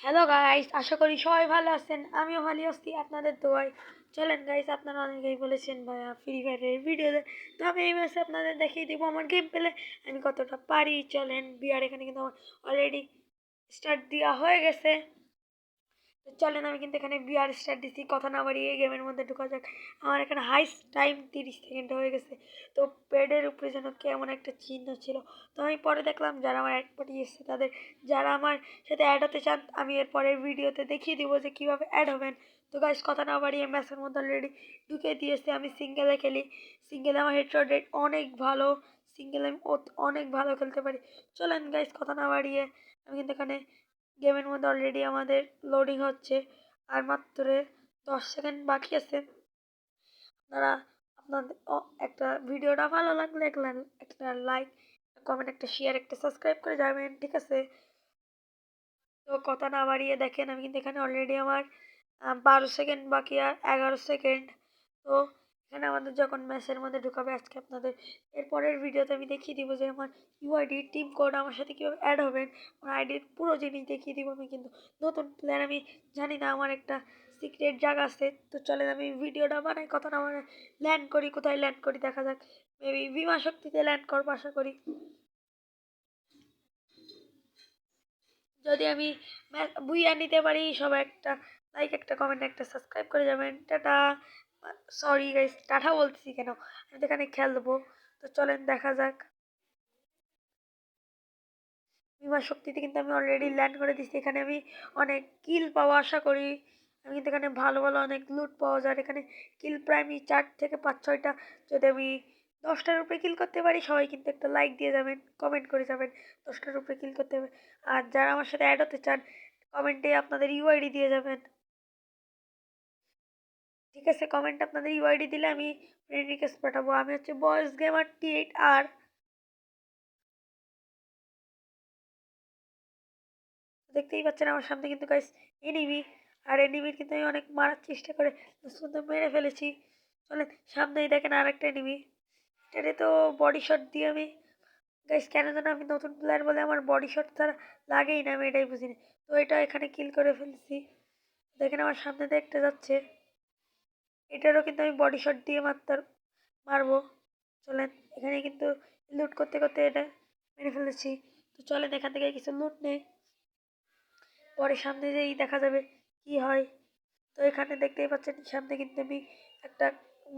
Hello guys, আশা করি সবাই ভালো আছেন। আমিও ভালো আছি আপনাদের দোয়ায়। চলেন গাইস, আপনারা অনেকেই বলেছেন ভাইয়া ফ্রি ফায়ারের ভিডিও দেন, তো আমি এই ম্যাচে আপনাদের দেখিয়ে দেবো আমার গেম পেলে আমি কতটা পারি। চলেন, বিয়ার এখানে কিন্তু আমার অলরেডি স্টার্ট দেওয়া হয়ে গেছে। তো চলেন, আমি কিন্তু এখানে বিয়ার স্টার্ট দিচ্ছি। কথা না বাড়িয়ে গেমের মধ্যে ঢোকা যাক। আমার এখানে হাইস্ট টাইম 30 সেকেন্ড হয়ে গেছে। তো প্যাডের উপরে যেন কেমন একটা চিহ্ন ছিল। তো আমি পরে দেখলাম যারা আমার অ্যাড পাঠিয়েছে তাদের, যারা আমার সাথে অ্যাড হতে চান আমি এর পরের ভিডিওতে দেখিয়ে দিব যে কীভাবে অ্যাড হবেন। তো গাইস, কথা না বাড়িয়ে ম্যাচের মধ্যে অলরেডি ঢুকে দিয়েছে। আমি সিঙ্গেলে খেলি। সিঙ্গেলে আমার হেডশট রেট অনেক ভালো। সিঙ্গেলে আমি অনেক ভালো খেলতে পারি। চলেন গাইস, কথা না বাড়িয়ে আমি কিন্তু এখানে গেমের মধ্যে অলরেডি আমাদের লোডিং হচ্ছে। আর মাত্র 10 সেকেন্ড বাকি আছে। আপনারা আপনাদের একটা ভিডিওটা ভালো লাগলে একটা লাইক, কমেন্ট, একটা শেয়ার, একটা সাবস্ক্রাইব করে যাবেন, ঠিক আছে? তো কথা না বাড়িয়ে দেখেন, আমি কিন্তু এখানে অলরেডি আমার 12 সেকেন্ড বাকি আর 11 সেকেন্ড। তো এখানে আমাদের যখন ম্যাচের মধ্যে ঢুকাবে আজকে আপনাদের এরপরের ভিডিওতে আমি দেখিয়ে দিব যে আমার ইউআইডি টিম কোড আমার সাথে কীভাবে অ্যাড হবেন। আমার আইডির পুরো জিনিস দেখিয়ে দিব। আমি কিন্তু নতুন প্লেয়ার, আমি জানি না, আমার একটা সিক্রেট জায়গা আছে। তো চলেন আমি ভিডিওটা বানাই, কথা না বানাই ল্যান্ড করি। কোথায় ল্যান্ড করি দেখা যাক। মেবি বিমা শক্তিতে ল্যান্ড করবো আশা করি। যদি আমি বুইয়া নিতে পারি, সবাই একটা লাইক, একটা কমেন্ট, একটা সাবস্ক্রাইব করে যাবেন। টাটা। সরি গাইস, টাটা বলছি কেন, আমি তো এখানে খেলবো। তো চলেন দেখা যাক। বিমা শক্তিতে কিন্তু আমি অলরেডি ল্যান্ড করে দিচ্ছি। এখানে আমি অনেক কিল পাওয়া আশা করি। আমি কিন্তু এখানে ভালো ভালো অনেক লুট পাওয়া যায়। এখানে কিল প্রায় আমি 4 থেকে 5-6টা, যদি আমি 10টার উপরে কিল করতে পারি সবাই কিন্তু একটা লাইক দিয়ে যাবেন, কমেন্ট করে যাবেন 10টার উপরে কিল করতে হবে। আর যারা আমার সাথে অ্যাড হতে চান কমেন্টে আপনাদের ইউআইডি দিয়ে যাবেন, ঠিক আছে? কমেন্ট আপনাদের ইউআইডি দিলে আমি ফ্রেন্ড রিকোয়েস্ট পাঠাবো। আমি হচ্ছে বয়েস গেমার T8 আর। দেখতেই পাচ্ছেন আমার সামনে কিন্তু গাইস এনিমি। আর এনিমির কিন্তু আমি অনেক মারার চেষ্টা করে সুন্দর মেরে ফেলেছি। চলেন, সামনেই দেখেন আর একটা এনিমি। এটারে তো বডি শট দিয়ে আমি, গাইস কেন যেন আমি নতুন প্লেয়ার বলে আমার বডি শট ছাড়া লাগেই না, আমি এটাই বুঝি না। তো এটা এখানে কিল করে ফেলছি। দেখেন আমার সামনে দেখতে যাচ্ছে, এটারও কিন্তু আমি বডি শট দিয়ে মারবো। চলেন, এখানে কিন্তু লুট করতে করতে এটা মেরে ফেলেছি। তো চলেন এখান থেকে কিছু লুট নেই, পরে সামনে যেই দেখা যাবে কি হয়। তো এখানে দেখতেই পাচ্ছেন সামনে কিন্তু আমি একটা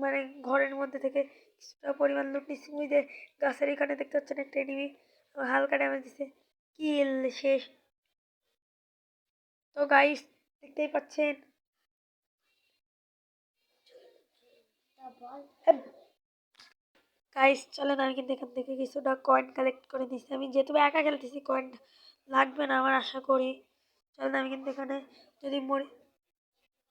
মানে ঘরের মধ্যে থেকে কিছুটা পরিমাণ লুট নিচ্ছি। ওই যে গাছের এখানে দেখতে পাচ্ছেন একটা এনিমি হালকা ড্যামেজ দিছে। কিল শেষ। তো গাইস দেখতেই পাচ্ছেন, গাইস চলেন আমি কিন্তু এখান থেকে কিছুটা কয়েন কালেক্ট করে নিচ্ছি। আমি যেহেতু একা খেলতেছি কয়েন লাগবে না আমার আশা করি। চলেন আমি কিন্তু এখানে যদি মরি,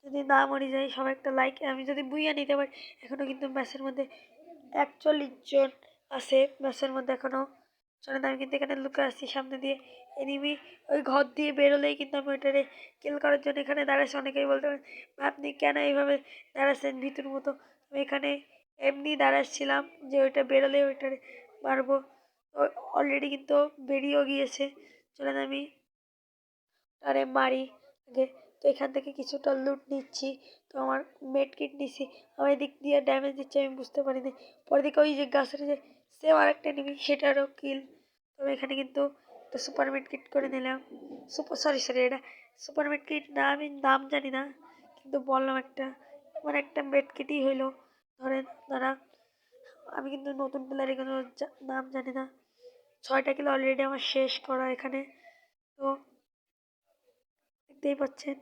যদি না মরে যাই সবাই একটা লাইক, আমি যদি বুইয়া নিতে পারি। এখনও কিন্তু ম্যাচের মধ্যে 41 জন আছে ম্যাচের মধ্যে এখনও। চলেন আমি কিন্তু এখানে লুকে আসছি সামনে দিয়ে। এনিমি ওই ঘর দিয়ে বেরোলেই কিন্তু আমি ওইটারে কিল করার জন্য এখানে দাঁড়াচ্ছি। অনেকেই বলতে পারেন আপনি কেন এইভাবে দাঁড়াচ্ছেন ভিতর মতো। আমি এখানে এমনি দাঁড়াচ্ছিলাম যে ওইটা বেরোলে ওইটারে মারবো। অলরেডি কিন্তু বেরিয়েও গিয়েছে। চলেন আমি তারে মারি আগে। তো এখান থেকে কিছুটা লুট নিচ্ছি। তো আমার মেড কিট নিচ্ছি। আমার এদিক দিয়ে ড্যামেজ দিচ্ছে আমি বুঝতে পারিনি। পরে দিকে ওই যে গাছের যে সেম আর একটা নিবি সেটারও কিল। তবে এখানে কিন্তু একটা সুপার মেড কিট করে নিলাম। সরি এটা সুপার মেড কিট না, আমি নাম জানি না, কিন্তু বললাম একটা মানে একটা মেড কিটই হইলো। ধরেন দাঁড়া, আমি কিন্তু নতুন প্লেয়ারে কোনো নাম জানি না। 6টা কিলো অলরেডি আমার শেষ করা এখানে। তো দেখতেই পাচ্ছেন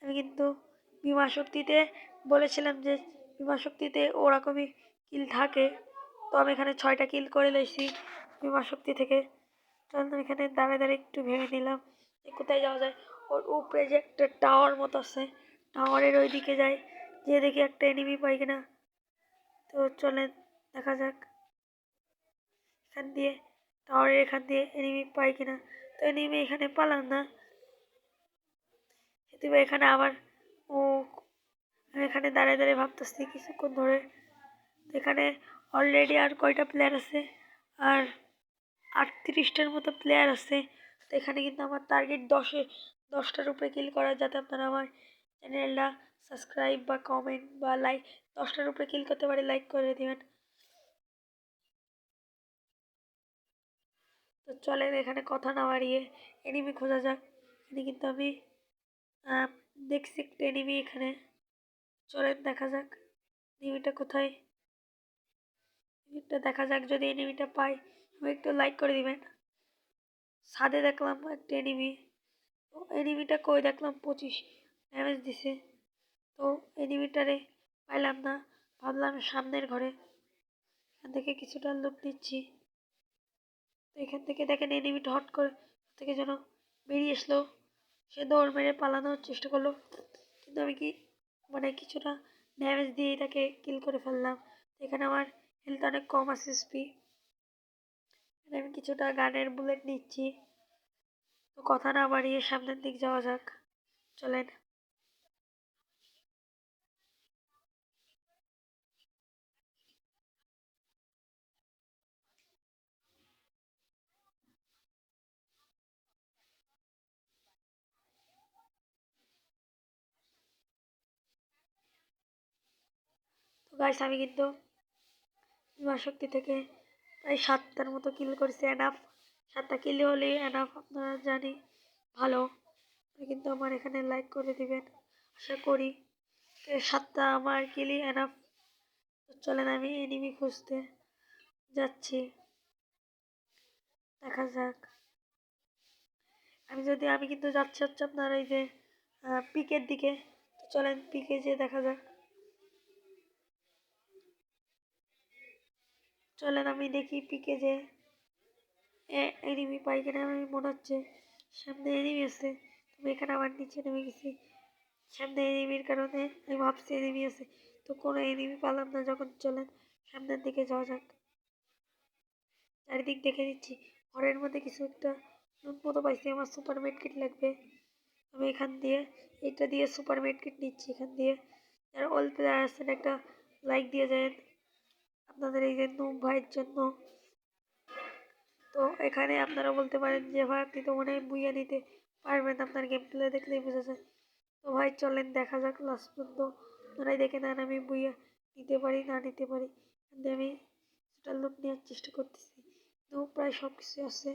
আমি কিন্তু বিমা শক্তিতে বলেছিলাম যে বিমা শক্তিতে ওরকমই কিল থাকে। তো আমি এখানে 6টা কিল করে লইছি বিমা শক্তি থেকে। তখন আমি এখানে দাঁড়িয়ে দাঁড়িয়ে একটু ভেবে নিলাম যে কোথায় যাওয়া যায়। ওর উপরে যে একটা টাওয়ার মতো আছে, টাওয়ারের ওই দিকে যাই, যে দেখি একটা এনিমি পাই কিনা। তো চলেন দেখা যাক এখান দিয়ে, টাওয়ারের এখান দিয়ে এনিমি পাই কিনা। তো এনিমি এখানে পালাম না, কিন্তু এখানে আবার ও আমি এখানে দাঁড়িয়ে দাঁড়িয়ে ভাবতেছি কিছুক্ষণ ধরে। এখানে অলরেডি আর কয়টা প্লেয়ার আছে, আর 38টার মতো প্লেয়ার আছে। তো এখানে কিন্তু আমার টার্গেট 10টার উপরে কিল করার, যাতে আপনারা আমার চ্যানেলটা সাবস্ক্রাইব বা কমেন্ট বা লাইক 10টার উপরে কিল করতে পারে লাইক করে দেবেন। তো চলেন এখানে কথা না বাড়িয়ে এনিমি খোঁজা যাক। এখানে কিন্তু আমি দেখছি একটা এনিমি এখানে। চলেন দেখা যাক এনিমিটা কোথায়। এনিমিটা দেখা যাক, যদি এনিমিটা পাই আমি একটু লাইক করে দিবেন। ছাদে দেখলাম একটা এনিমি। তো এনিমিটা কই দেখলাম 25 ড্যামেজ দিছে। তো এনিমিটারে পাইলাম না, ভাবলাম সামনের ঘরে। এখান থেকে কিছুটা লুট নিচ্ছি। তো এখান থেকে দেখেন এনিমিটা হট করে থেকে যেন বেরিয়ে আসলো। সে দৌড় মেরে পালানোর চেষ্টা করলো, কিন্তু আমি কিছুটা ড্যামেজ দিয়ে তাকে কিল করে ফেললাম। এখানে আমার হেলথ অনেক কম আছে, এসপি। আমি কিছুটা গানের বুলেট নিচ্ছি। তো কথা না বাড়িয়ে সামনের দিক যাওয়া যাক, চলেন। তো গাইস, আমি কিন্তু শক্তি থেকে প্রায় 7টার মতো কিল করেছি, এনাফ। 7টা কিল হলে এনাফ, আপনারা জানি ভালো। কিন্তু আমার এখানে লাইক করে দিবেন আশা করি। 7টা আমার কিলই এনাফ। তো চলেন আমি এনিমি খুঁজতে যাচ্ছি, দেখা যাক। আমি কিন্তু যাচ্ছি হচ্ছে আপনার এই যে পিকের দিকে। তো চলেন পিকে যেয়ে দেখা যাক। চলেন আমি দেখি পিকে যে এনিমি পাই কিনা। আমি মনে হচ্ছে সামনে এনিমি আছে, তবে এখানে আবার নিচে নেমে গেছি। সামনে এনিমির কারণে আমি ভাবছি এনিমি আছে, তো কোনো এনিমি পেলাম না যখন। চলেন সামনের দিকে যাওয়া যাক। চারিদিক দেখে নিচ্ছি, ঘরের মধ্যে কিছু একটা লুট মতো পাইছি। আমার সুপার মেডকিট লাগবে। আমি এখান দিয়ে এটা দিয়ে সুপার মেডকিট নিচ্ছি। এখান দিয়ে যারা অল প্লেয়ার আছেন একটা লাইক দিয়ে যায় আপনাদের এই যে নুম ভাইয়ের জন্য। তো এখানে আপনারা বলতে পারেন যে ভাই আপনি তো মনে হয় বুইয়া নিতে পারবেন, আপনার গেম প্লে দেখলেই বোঝা যায়। তো ভাই চলেন দেখা যাক লাস্ট পর্যন্ত। আপনারাই দেখে নেন আমি বুইয়া নিতে পারি না নিতে পারি। কিন্তু আমি সেটা লুট নেওয়ার চেষ্টা করতেছি, তো প্রায় সব কিছু আছে।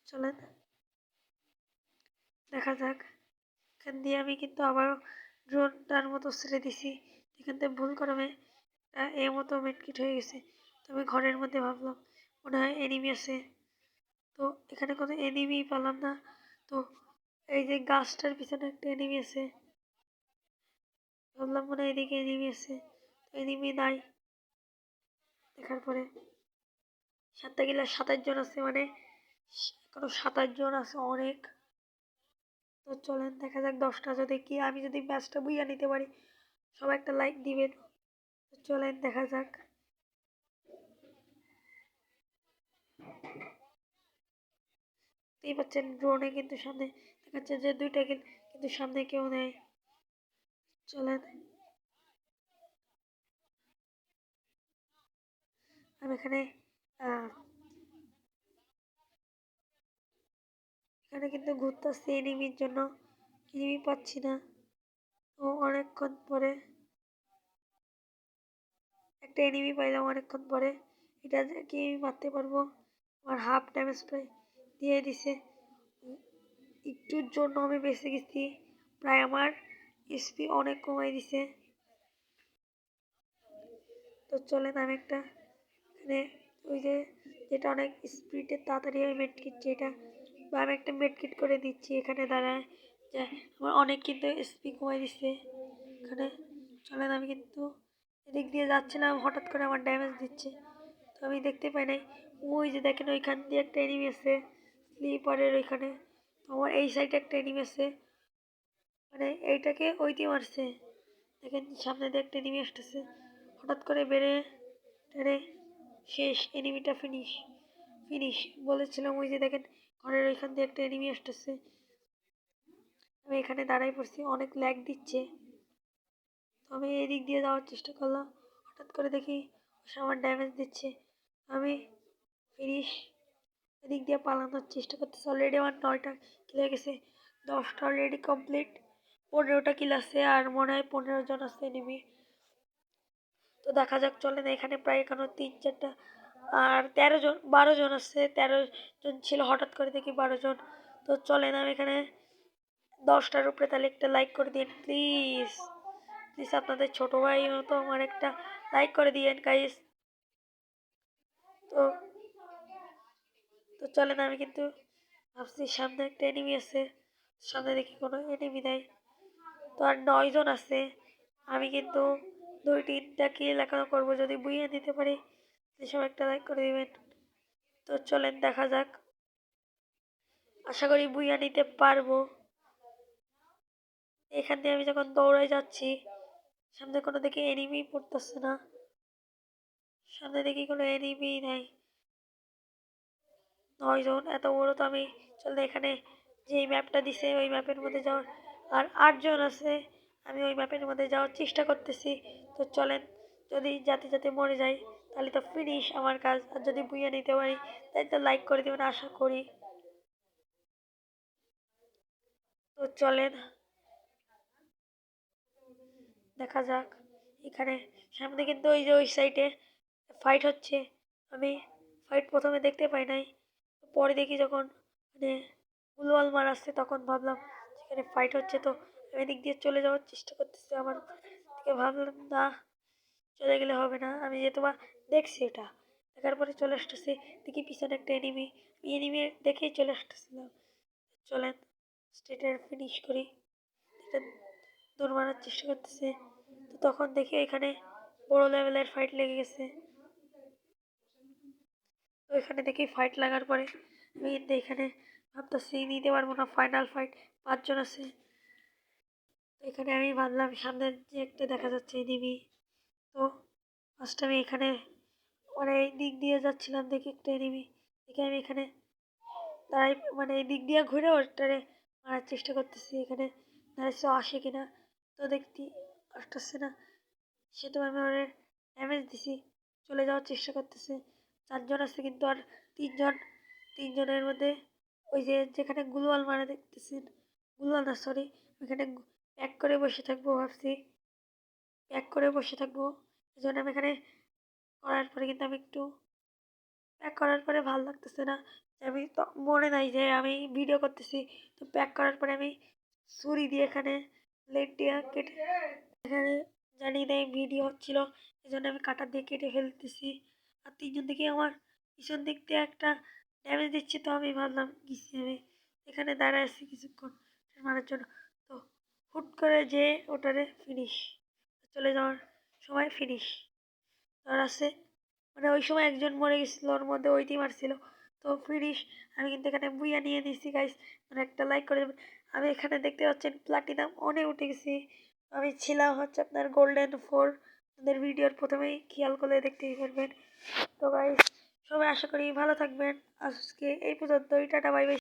চলেন দেখা যাক। এখান দিয়ে আমি কিন্তু আবারও ড্রোনটার মতো ছেড়ে দিছি। এখান থেকে ভুল করে এর মতো মেডকিট হয়ে গেছে। তো আমি ঘরের মধ্যে ভাবলাম মনে হয় এনিমি আছে, তো এখানে কোনো এনিমি পেলাম না। তো এই যে গাছটার পিছনে একটা এনিমি আছে, ভাবলাম মনে হয় এদিকে এনিমি আছে, তো এনিমি নাই। দেখার পরে 7টা কিলা 27 জন আছে, মানে এখনো 27 জন আছে, অনেক। তো চলেন দেখা যাক 10টা যদি কি আমি যদি ম্যাচটা বুইয়া নিতে পারি, সবাই একটা লাইক দিবেন। তো চলেন দেখা যাক। দেখতেই পাচ্ছেন ড্রোনে কিন্তু সামনে দেখাচ্ছে যে 2টা কিল, কিন্তু সামনে কেউ নেই। চলেন আমি এখানে এখানে কিন্তু ঘুরতেছি এনিমির জন্য, এনিমি পাচ্ছি না। তো অনেকক্ষণ পরে একটা এনিমি পাইলাম, অনেকক্ষণ পরে। এটা কি আমি মারতে পারবো? আমার হাফ ড্যামেজ প্রায় দিয়ে দিছে। একটুর জন্য আমি বেঁচে গেছি, প্রায় আমার এসপি অনেক কমাই দিছে। তো চলেন আমি একটা এখানে ওই যে যেটা অনেক স্পিডে তাড়াতাড়ি হয় মেডকিট, যেটা বা আমি একটা মেডকিট করে দিচ্ছি এখানে দাঁড়ায়, যে আমার অনেক কিন্তু এসপি কমাই দিচ্ছে এখানে। চলেন আমি কিন্তু এদিক দিয়ে যাচ্ছিলাম, হঠাৎ করে আমার ড্যামেজ দিচ্ছে, তো আমি দেখতে পাই নাই। ওই যে দেখেন ওইখান দিয়ে একটা এনিমি আছে স্লিপারের ওইখানে। তো আমার এই সাইডে একটা এনিমি আছে, মানে এইটাকে ওই দিয়ে মারছে। দেখেন সামনে দিয়ে একটা এনিমি আসতেছে, হঠাৎ করে বেড়ে টেরে শেষ। এনিমিটা ফিনিশ ফিনিশ বলেছিলাম। ওই যে দেখেন ঘরের ওইখান দিয়ে একটা এনিমি আসতেছে, আমি এখানে দাঁড়াই পড়ছি, অনেক ল্যাগ দিচ্ছে। তো আমি এদিক দিয়ে যাওয়ার চেষ্টা করলাম, হঠাৎ করে দেখি সে আমার ড্যামেজ দিচ্ছে। আমি ফিনিশ এদিক দিয়ে পালানোর চেষ্টা করতেছি। অলরেডি আমার 9টা কিল হয়ে গেছে। 10টা অলরেডি কমপ্লিট। 15টা কিল আছে আর মনে হয় 15 জন আছে এনিমি। তো দেখা যাক, চলেন। এখানে প্রায় এখনো 3-4টা আর 12 জন আছে। 13 জন ছিল, হঠাৎ করে দেখি 12 জন। তো চলেন, আমি এখানে 10টার উপরে, তাহলে একটা লাইক করে দিন প্লিজ। প্লিজ আপনাদের ছোট ভাই মতো আমার একটা লাইক করে দিয়েন গাইস। তো তো চলেন, আমি কিন্তু ভাবছি সামনে একটা এনিমি আছে, সামনে দেখি কোনো এনিমি নেই। তো আর 9 জন আছে। আমি কিন্তু 2-3টা কিল এখনো করবো, যদি বুইয়ে দিতে পারি। সব একটা লাইক করে দিবেন। তো চলেন দেখা যাক, আশা করি বুইয়া নিতে পারবো। এখান দিয়ে আমি যখন দৌড়াই যাচ্ছি, সামনে কোনো দেখি এনিমি পড়তেছে না, সামনে দেখি কোনো এনিমি নাই। 9 জন এত বড় তো আমি, চলে এখানে যে ম্যাপটা দিছে ওই ম্যাপের মধ্যে যাওয়ার। আর 8 জন আছে, আমি ওই ম্যাপের মধ্যে যাওয়ার চেষ্টা করতেছি। তো চলেন, যদি যাতে মরে যাই তাহলে তো ফিনিশ আমার কাজ। আর যদি বুইয়া নিতে পারি তাই তো লাইক করে দেবেন আশা করি। তো চলেন দেখা যাক। এখানে সামনে কিন্তু ওই যে ওই সাইডে ফাইট হচ্ছে। আমি ফাইট প্রথমে দেখতে পাই নাই, পরে দেখি যখন মানে গুলওয়াল মারাচ্ছে তখন ভাবলাম সেখানে ফাইট হচ্ছে। তো আমি এদিক দিয়ে চলে যাওয়ার চেষ্টা করতেছি, আমার থেকে ভাবলাম না, চলে গেলে হবে না। আমি যেহেতু বা দেখছি, এটা দেখার পরে চলে আসতেছি, দেখি পিছনে একটা এনিমি। এনিমি দেখেই চলে আসতেছিলাম। চলেন স্টেটের ফিনিশ করি। এটা দৌড় মারার চেষ্টা করতেছে, তো তখন দেখি এখানে বড় লেভেলের ফাইট লেগে গেছে। তো এখানে দেখি ফাইট লাগার পরে আমি কিন্তু এখানে ভাবতেছি নিতে পারবো না, ফাইনাল ফাইট। 5 জন আছে। তো এখানে আমি ভাবলাম সামনে যে একটা দেখা যাচ্ছে এনিমি। তো ফার্স্ট আমি এখানে মানে এই দিক দিয়ে যাচ্ছিলাম, দেখি একটা এনিমি। দেখি আমি এখানে দাঁড়াই, মানে এই দিক দিয়ে ঘুরে ওটারে মারার চেষ্টা করতেছি। এখানে দাঁড়াইছে আসে কিনা, তো দেখতে আসতেছে না। সে তো আমি ওর ড্যামেজ দিছি, চলে যাওয়ার চেষ্টা করতেছে। 4 জন আছে কিন্তু, আর 3 জন। 3 জনের মধ্যে ওই যে যেখানে গুলওয়াল মারা দেখতেছেন, গুলওয়াল না সরি, ওইখানে প্যাক করে বসে থাকবো ভাবছি, প্যাক করে বসে থাকবো। এই জন্য আমি এখানে করার পরে কিন্তু আমি একটু প্যাক করার পরে ভালো লাগতেছে না, যে আমি তো মনে নাই যে আমি ভিডিও করতেছি। তো প্যাক করার পরে আমি ছুরি দিয়ে এখানে লেট দিয়ে কেটে, এখানে জানি না ভিডিও হচ্ছিল, এই জন্য আমি কাটা দিয়ে কেটে ফেলতেছি। আর 3 জন দিকে আমার পিছন দিক দিয়ে একটা ড্যামেজ দিচ্ছে। তো আমি ভাবলাম গেছি, আমি এখানে দাঁড়ায় আছি কিছুক্ষণ মারার জন্য। তো হুট করে যে ওটারে ফিনিশ, চলে যাওয়ার সময় ফিনিশ আর আছে। মানে ওই সময় একজন মরে গেছিল, ওর মধ্যে ওই টিম মারছিল। তো ফিনিশ আমি কিন্তু এখানে বুইয়া নিয়ে নিচ্ছি গাইস। মানে একটা লাইক করে দেবেন। আমি এখানে দেখতে পাচ্ছেন প্লাটিনাম অনেক উঠে গেছি। আমি ছিলাম হচ্ছে আপনার গোল্ডেন 4। আমাদের ভিডিওর প্রথমেই খেয়াল করলে দেখতেই পারবেন। তো গাইস সবাই আশা করি ভালো থাকবেন। আজকে এই পর্যন্তই, টাটা বাই বাই।